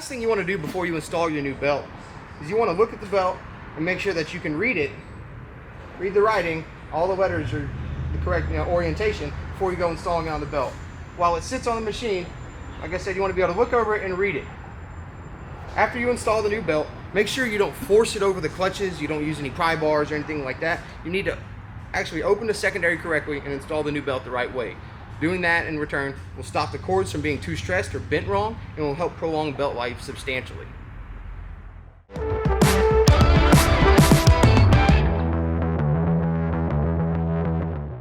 last thing you want to do before you install your new belt is you want to look at the belt and make sure that you can read it, read the writing, all the letters are the correct orientation before you go installing it on the belt. While it sits on the machine, like I said, you want to be able to look over it and read it. After you install the new belt, make sure you don't force it over the clutches, you don't use any pry bars or anything like that. You need to actually open the secondary correctly and install the new belt the right way. Doing that in return will stop the cords from being too stressed or bent wrong and will help prolong belt life substantially.